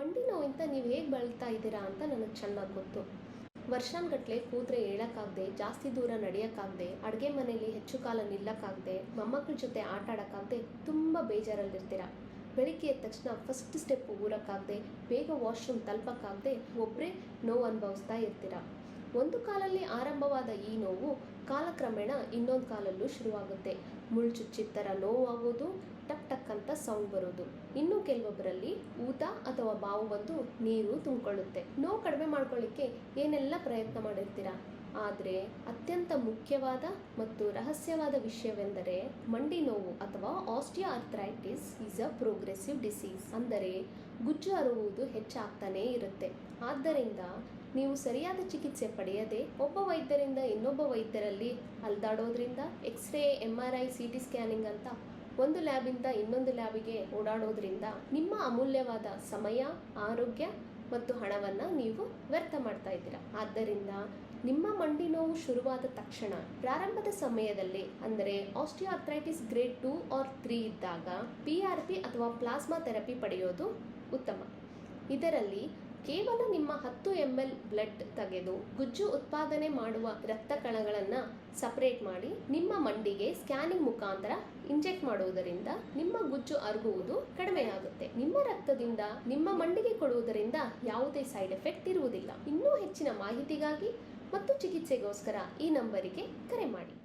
ಮಂಡಿ ನೋವಿಂದ ನೀವು ಹೇಗೆ ಬಳಲ್ತಾ ಇದ್ದೀರಾ ಅಂತ ನನಗೆ ಚೆನ್ನಾಗಿ ಗೊತ್ತು. ವರ್ಷಾನ್ಗಟ್ಲೆ ಕೂತ್ರೆ ಹೇಳೋಕ್ಕಾಗದೆ, ಜಾಸ್ತಿ ದೂರ ನಡೆಯೋಕ್ಕಾಗದೆ, ಅಡುಗೆ ಮನೆಯಲ್ಲಿ ಹೆಚ್ಚು ಕಾಲ ನಿಲ್ಲಕ್ಕಾಗದೆ, ಮೊಮ್ಮಕ್ಕಳ ಜೊತೆ ಆಟ ಆಡೋಕ್ಕಾಗದೆ ತುಂಬ ಬೇಜಾರಲ್ಲಿರ್ತೀರ. ಬೆಳಿಗ್ಗೆ ಎದ್ದ ತಕ್ಷಣ ಫಸ್ಟ್ ಸ್ಟೆಪ್ ಊರಕ್ಕಾಗದೆ, ಬೇಗ ವಾಶ್ರೂಮ್ ತಲುಪಕ್ಕಾಗದೆ ಒಬ್ಬರೇ ನೋವು ಅನುಭವಿಸ್ತಾ ಇರ್ತೀರ. ಒಂದು ಕಾಲಲ್ಲಿ ಆರಂಭವಾದ ಈ ನೋವು ಕಾಲಕ್ರಮೇಣ ಇನ್ನೊಂದು ಕಾಲಲ್ಲೂ ಶುರುವಾಗುತ್ತೆ. ಮುಳ್ಳು ಚುಚ್ಚಿದ ಥರ ನೋವಾಗೋದು, ಟಕ್ ಟಕ್ ಅಂತ ಸೌಂಡ್ ಬರೋದು. ಇನ್ನು ಕೆಲವೊಬ್ಬರಲ್ಲಿ ಊತ ಅಥವಾ ಬಾವು ಬಂದು ನೀರು ತುಂಬಿಕೊಳ್ಳುತ್ತೆ. ನೋವು ಕಡಿಮೆ ಮಾಡ್ಕೊಳ್ಳಿಕ್ಕೆ ಏನೆಲ್ಲ ಪ್ರಯತ್ನ ಮಾಡಿರ್ತೀರ. ಆದರೆ ಅತ್ಯಂತ ಮುಖ್ಯವಾದ ಮತ್ತು ರಹಸ್ಯವಾದ ವಿಷಯವೆಂದರೆ ಮಂಡಿ ನೋವು ಅಥವಾ ಆಸ್ಟಿಯೋಆರ್ಥರೈಟಿಸ್ ಈಸ್ ಅ ಪ್ರೋಗ್ರೆಸಿವ್ ಡಿಸೀಸ್. ಅಂದರೆ ಗುಜ್ಜು ಹರಡುವುದು ಹೆಚ್ಚಾಗ್ತಾನೇ ಇರುತ್ತೆ. ಆದ್ದರಿಂದ ನೀವು ಸರಿಯಾದ ಚಿಕಿತ್ಸೆ ಪಡೆಯದೆ ಒಬ್ಬ ವೈದ್ಯರಿಂದ ಇನ್ನೊಬ್ಬ ವೈದ್ಯರಲ್ಲಿ ಅಲ್ದಾಡೋದ್ರಿಂದ, ಎಕ್ಸ್ರೇ, MRI, CT ಸ್ಕ್ಯಾನಿಂಗ್ ಅಂತ ಒಂದು ಲ್ಯಾಬಿಂದ ಇನ್ನೊಂದು ಲ್ಯಾಬಿಗೆ ಓಡಾಡೋದ್ರಿಂದ ನಿಮ್ಮ ಅಮೂಲ್ಯವಾದ ಸಮಯ, ಆರೋಗ್ಯ ಮತ್ತು ಹಣವನ್ನು ನೀವು ವ್ಯರ್ಥ ಮಾಡ್ತಾ ಇದ್ದೀರಾ. ಆದ್ದರಿಂದ ನಿಮ್ಮ ಮಂಡಿ ನೋವು ಶುರುವಾದ ತಕ್ಷಣ ಪ್ರಾರಂಭದ ಸಮಯದಲ್ಲಿ, ಅಂದರೆ ಆಸ್ಟಿಯೋಆರ್ಥರೈಟಿಸ್ ಗ್ರೇಡ್ 2 or 3 ಇದ್ದಾಗ PRP ಅಥವಾ ಪ್ಲಾಸ್ಮಾ ಥೆರಪಿ ಪಡೆಯೋದು ಉತ್ತಮ. ಇದರಲ್ಲಿ ಕೇವಲ ನಿಮ್ಮ 10 ml ಬ್ಲಡ್ ತೆಗೆದು ಗುಜ್ಜು ಉತ್ಪಾದನೆ ಮಾಡುವ ರಕ್ತ ಕಣಗಳನ್ನು ಸಪರೇಟ್ ಮಾಡಿ ನಿಮ್ಮ ಮಂಡಿಗೆ ಸ್ಕ್ಯಾನಿಂಗ್ ಮುಖಾಂತರ ಇಂಜೆಕ್ಟ್ ಮಾಡುವುದರಿಂದ ನಿಮ್ಮ ಗುಜ್ಜು ಅರಗುವುದು ಕಡಿಮೆಯಾಗುತ್ತೆ. ನಿಮ್ಮ ರಕ್ತದಿಂದ ನಿಮ್ಮ ಮಂಡಿಗೆ ಕೊಡುವುದರಿಂದ ಯಾವುದೇ ಸೈಡ್ ಎಫೆಕ್ಟ್ ಇರುವುದಿಲ್ಲ. ಇನ್ನೂ ಹೆಚ್ಚಿನ ಮಾಹಿತಿಗಾಗಿ ಮತ್ತು ಚಿಕಿತ್ಸೆಗೋಸ್ಕರ ಈ ನಂಬರಿಗೆ ಕರೆ ಮಾಡಿ.